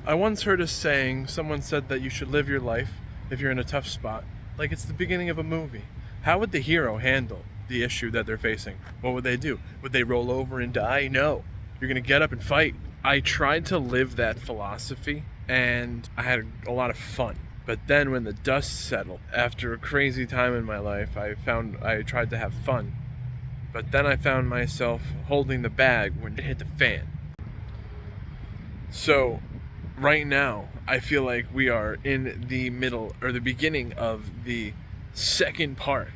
I once heard a saying, someone said that you should live your life, if you're in a tough spot, like it's the beginning of a movie. How would the hero handle the issue that they're facing? What would they do? Would they roll over and die? No. You're gonna get up and fight. I tried to live that philosophy and I had a lot of fun. But then when the dust settled, after a crazy time in my life, I tried to have fun. But then I found myself holding the bag when it hit the fan. So right now, I feel like we are in the middle or the beginning of the second part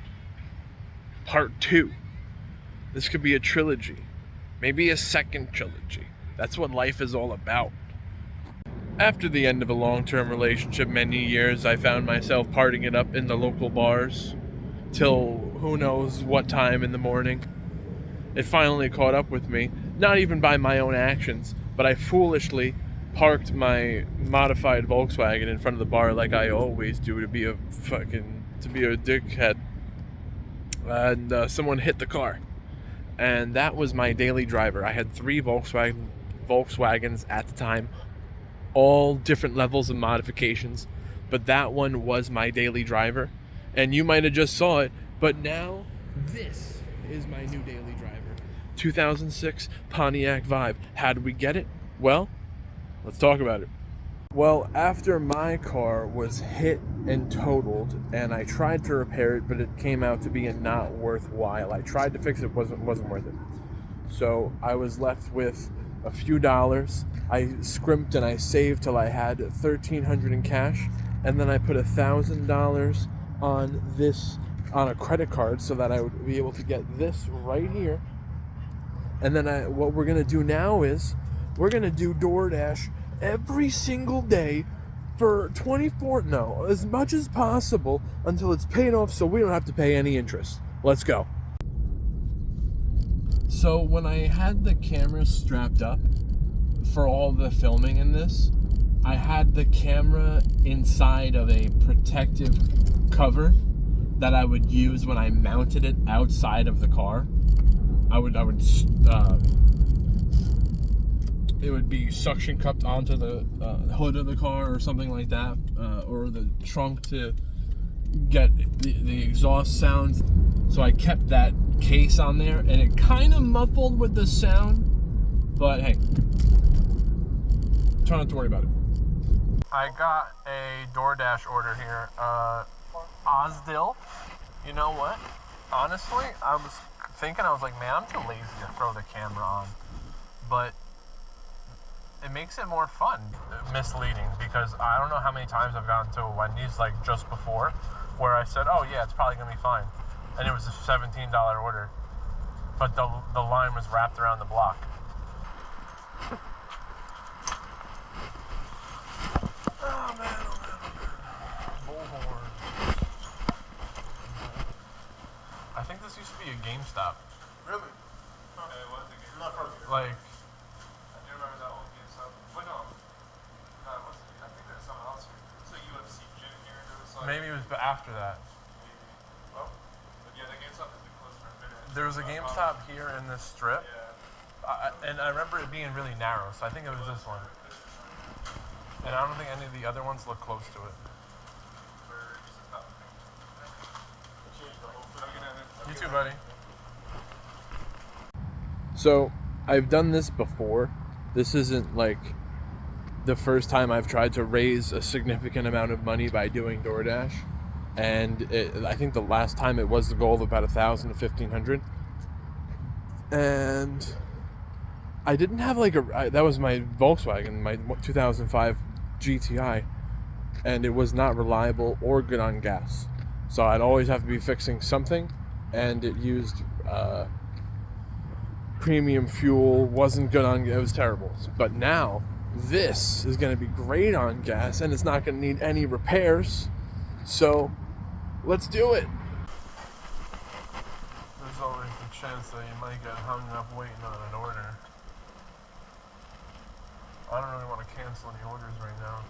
two. This could be a trilogy, maybe a second trilogy. That's what life is all about. After the end of a long-term relationship many years, I found myself partying it up in the local bars till who knows what time in the morning. It finally caught up with me, not even by my own actions, but I foolishly parked my modified Volkswagen in front of the bar like I always do to be a dickhead. And someone hit the car. And that was my daily driver. I had 3 Volkswagens at the time, all different levels of modifications, but that one was my daily driver. And you might have just saw it, but now this is my new daily driver. 2006 Pontiac Vibe. How did we get it? Well, let's talk about it. Well, after my car was hit and totaled, and I tried to repair it, but it came out to be not worthwhile. I tried to fix it, wasn't worth it. So I was left with a few dollars. I scrimped and I saved till I had $1,300 in cash, and then I put $1,000 on a credit card so that I would be able to get this right here. And then what we're gonna do now is we're gonna do DoorDash every single day for as much as possible until it's paid off, so we don't have to pay any interest. Let's go. So when I had the camera strapped up for all the filming in this, I had the camera inside of a protective cover that I would use when I mounted it outside of the car. It would be suction cupped onto the hood of the car or something like that, or the trunk to get the exhaust sound. So I kept that case on there, and it kind of muffled with the sound, but hey, try not to worry about it. I got a DoorDash order here. Osdill. You know what? Honestly, I was thinking, I was like, man, I'm too lazy to throw the camera on, but it makes it more fun. Misleading, because I don't know how many times I've gotten to a Wendy's like just before where I said, oh yeah, it's probably gonna be fine, and it was a $17 order, but the line was wrapped around the block. Oh man, oh man, oh man. Bullhorn. I think this used to be a GameStop. Really? Okay, it was a GameStop. Not from here. Like, I do remember that old GameStop. But no, I think there's something else here. It's a UFC gym here. There was like, maybe it was after that. maybe. Well, but yeah, the GameStop has been closed for a minute. There was a GameStop here in this strip, and I remember it being really narrow, so I think it was this one. And I don't think any of the other ones look close to it. You too, buddy. So, I've done this before. This isn't like the first time I've tried to raise a significant amount of money by doing DoorDash. And I think the last time it was the goal of about $1,000 to $1,500. And I didn't have that was my Volkswagen, my 2005 GTI. And it was not reliable or good on gas. So I'd always have to be fixing something. And it used premium fuel, wasn't good on, it was terrible. But now this is going to be great on gas, and it's not going to need any repairs. So let's do it. There's always the chance that you might get hung up waiting on an order. I don't really want to cancel any orders right now.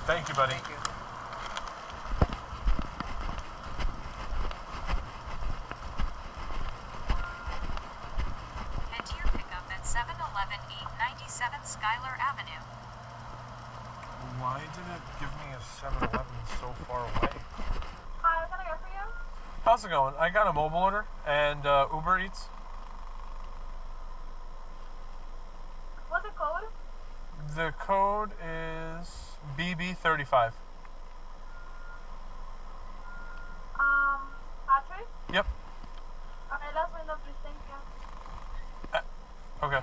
Thank you, buddy. Thank you. 7 Schuyler Avenue. Why did it give me a 7-Eleven so far away? Hi, what can I get for you? How's it going? I got a mobile order and Uber Eats. What's the code? The code is BB35. Patrick? Yep. Okay, last window, please. Thank you. Okay.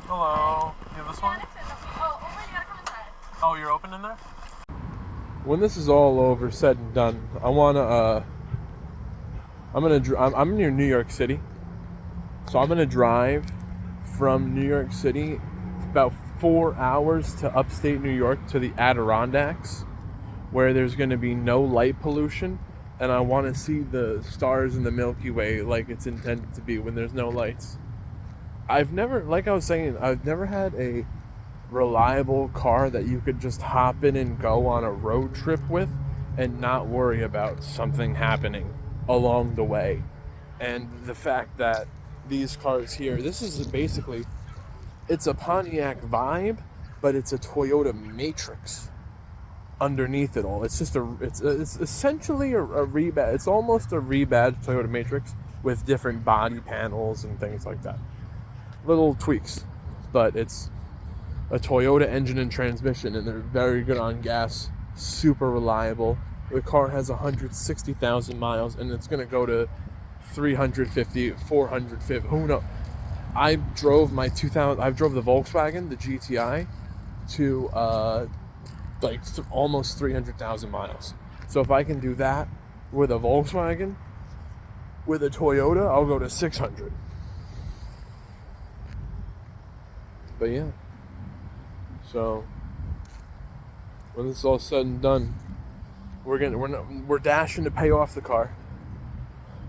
Hello. You have this one? Oh, over, you gotta come inside. Oh, you're open in there? When this is all over, said and done, I'm near New York City. So I'm gonna drive from New York City about 4 hours to upstate New York to the Adirondacks, where there's gonna be no light pollution, and I want to see the stars in the Milky Way like it's intended to be when there's no lights. I've never had a reliable car that you could just hop in and go on a road trip with and not worry about something happening along the way. And the fact that these cars here, this is basically, it's a Pontiac vibe, but it's a Toyota Matrix underneath it all. It's just it's essentially a rebadge. It's almost a rebadged Toyota Matrix with different body panels and things like that. Little tweaks, but it's a Toyota engine and transmission, and they're very good on gas, super reliable. The car has 160,000 miles, and it's going to go to 350, 450, who knows. I drove the Volkswagen, the GTI, to almost 300,000 miles. So if I can do that with a Volkswagen, with a Toyota, I'll go to 600. But yeah. So when this is all said and done, we're dashing to pay off the car.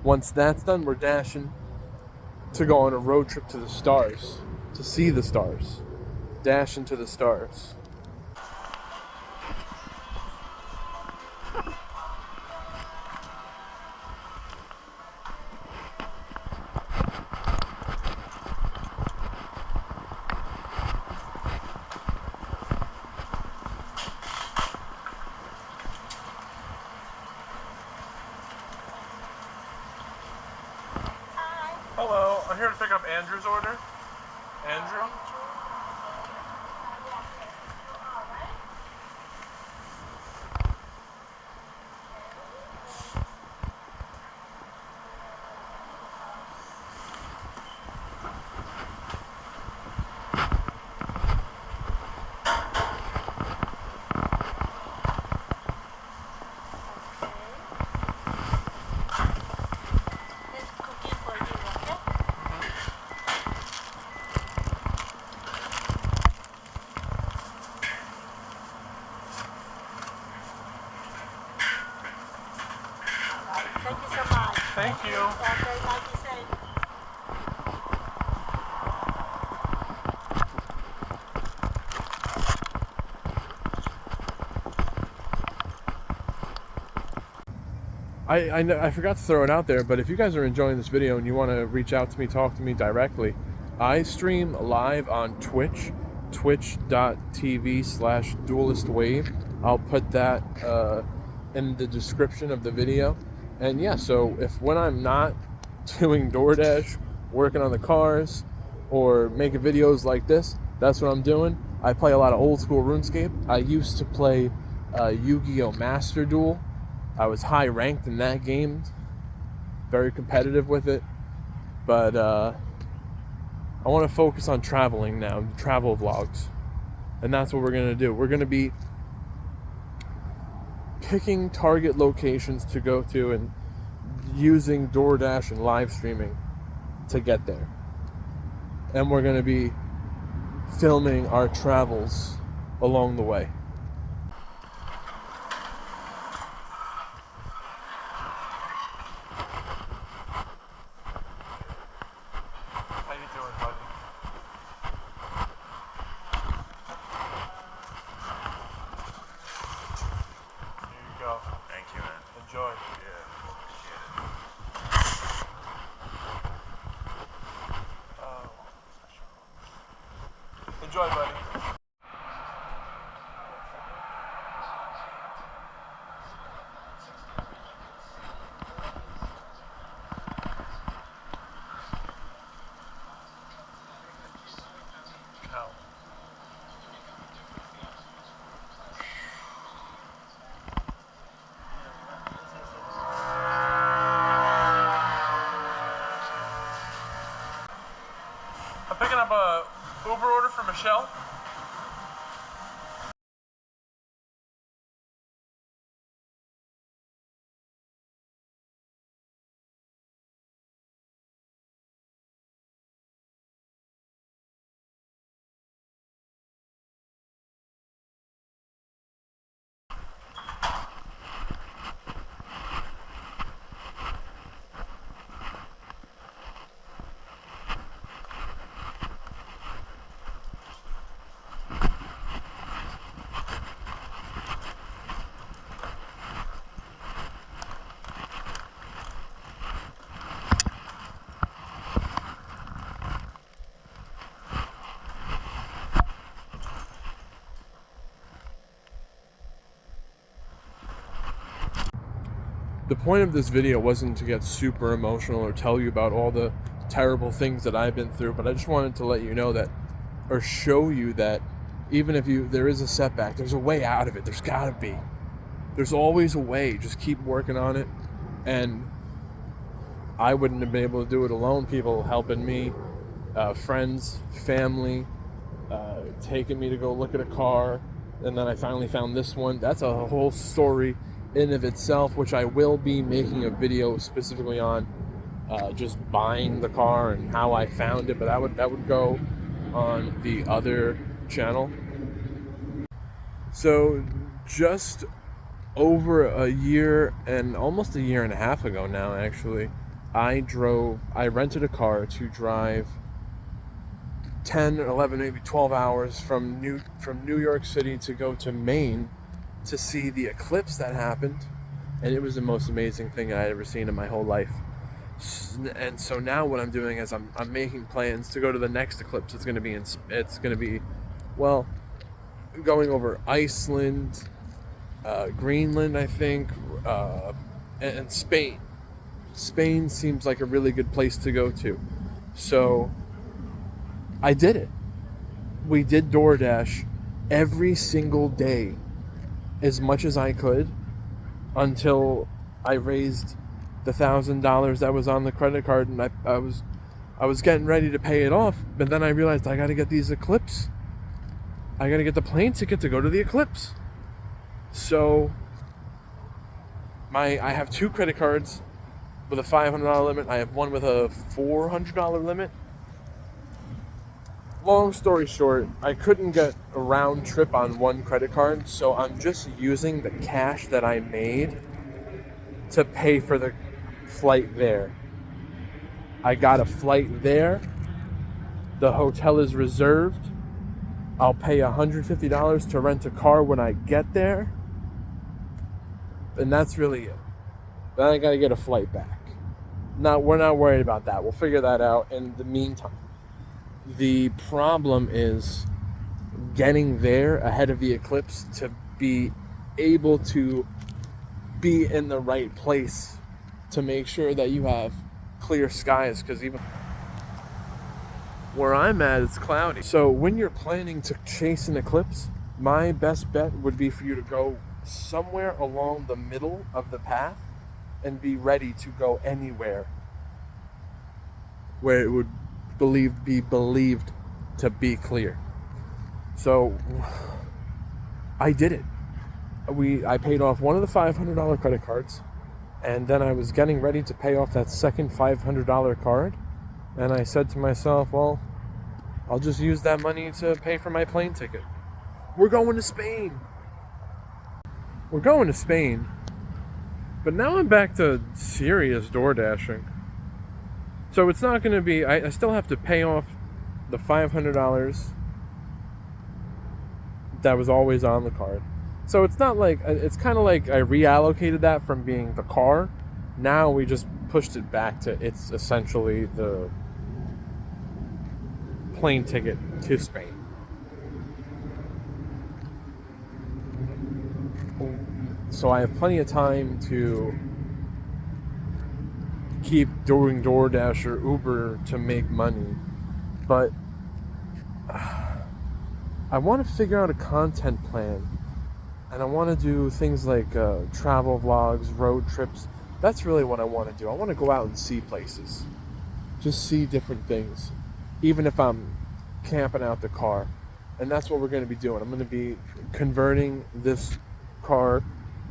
Once that's done, we're dashing to go on a road trip to the stars, to see the stars. Dashing to the stars. Hello, I'm here to pick up Andrew's order. Andrew? Thank you so much. Thank you. Okay, like you said. I forgot to throw it out there, but if you guys are enjoying this video and you want to reach out to me, talk to me directly, I stream live on Twitch, twitch.tv/duelistwave. I'll put that in the description of the video. And yeah, so when I'm not doing DoorDash, working on the cars, or making videos like this, that's what I'm doing. I play a lot of old school RuneScape. I used to play Yu-Gi-Oh! Master Duel. I was high ranked in that game, very competitive with it, but I want to focus on traveling now, travel vlogs, and that's what we're going to do. We're going to be picking target locations to go to and using DoorDash and live streaming to get there, and we're going to be filming our travels along the way. How you doing, buddy? Enjoy, buddy. I'm picking up a Uber order for Michelle. The point of this video wasn't to get super emotional or tell you about all the terrible things that I've been through, but I just wanted to let you know that, or show you that even if there is a setback, there's a way out of it. There's gotta be. There's always a way. Just keep working on it. And I wouldn't have been able to do it alone. People helping me, friends, family, taking me to go look at a car, and then I finally found this one. That's a whole story in of itself, which I will be making a video specifically on, just buying the car and how I found it, but that would go on the other channel. So just over a year and almost a year and a half ago now, actually, I rented a car to drive 10 or 11, maybe 12 hours from New York City to go to Maine to see the eclipse that happened, and it was the most amazing thing I had ever seen in my whole life. And so now what I'm doing is I'm making plans to go to the next eclipse. It's going to be well, going over Iceland, Greenland, I think, and Spain. Spain seems like a really good place to go to. So I did it. We did DoorDash every single day as much as I could until I raised the $1,000 that was on the credit card, and I was getting ready to pay it off, but then I realized I got to get these eclipse. I got to get the plane ticket to go to the eclipse. So I have 2 credit cards with a $500 limit. I have one with a $400 limit. Long story short, I couldn't get a round trip on one credit card, so I'm just using the cash that I made to pay for the flight there. I got a flight there. The hotel is reserved. I'll pay $150 to rent a car when I get there. And that's really it. Then I gotta get a flight back. We're not worried about that. We'll figure that out in the meantime. The problem is getting there ahead of the eclipse to be able to be in the right place to make sure that you have clear skies, because even where I'm at, it's cloudy. So when you're planning to chase an eclipse, my best bet would be for you to go somewhere along the middle of the path and be ready to go anywhere where it would be believed to be clear. So I did it. I paid off one of the $500 credit cards, and then I was getting ready to pay off that second $500 card, and I said to myself, well, I'll just use that money to pay for my plane ticket. We're going to Spain. But now I'm back to serious door dashing. So it's not going to be, I still have to pay off the $500 that was always on the card. So it's not like, it's kind of like I reallocated that from being the car. Now we just pushed it back to, it's essentially the plane ticket to Spain. so I have plenty of time to keep doing DoorDash or Uber to make money. But I want to figure out a content plan, and I want to do things like travel vlogs, road trips. That's really what I want to do. I want to go out and see places, just see different things, even if I'm camping out the car. And that's what we're going to be doing. I'm going to be converting this car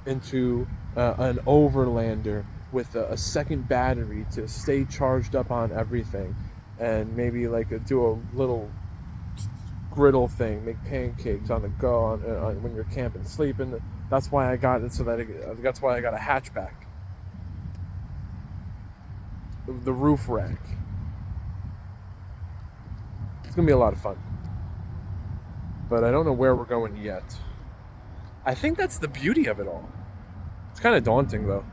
into an overlander with a second battery to stay charged up on everything, and maybe like do a little griddle thing, make pancakes on the go on when you're camping, sleeping. That's why I got it, that's why I got a hatchback, the roof rack. It's gonna be a lot of fun, but I don't know where we're going yet. I think that's the beauty of it all. It's kind of daunting though.